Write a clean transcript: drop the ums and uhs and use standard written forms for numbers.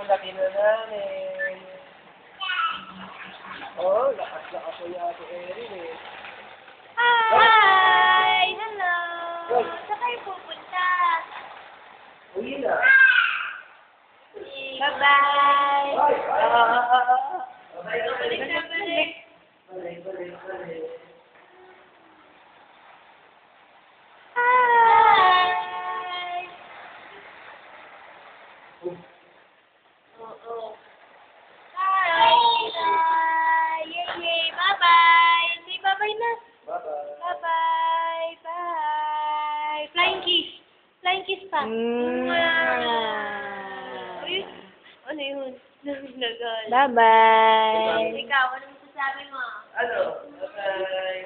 Laki na namin. Oh, lakas-lakas ko yung Ate Erin eh. Hi! Hello! Saan kayo pupunta? Uwi na. Bye-bye! Balik na, balik! Balik. Hi! Oo. Hi! Hi! Yay! Bye-bye! Say bye-bye na! Bye-bye. Bye-bye! Bye! Flying kiss! Flying kiss pa! Uy! Ano yun? Nagal. Bye-bye. Ikaw, ano masasabi mo? Ano? Bye-bye.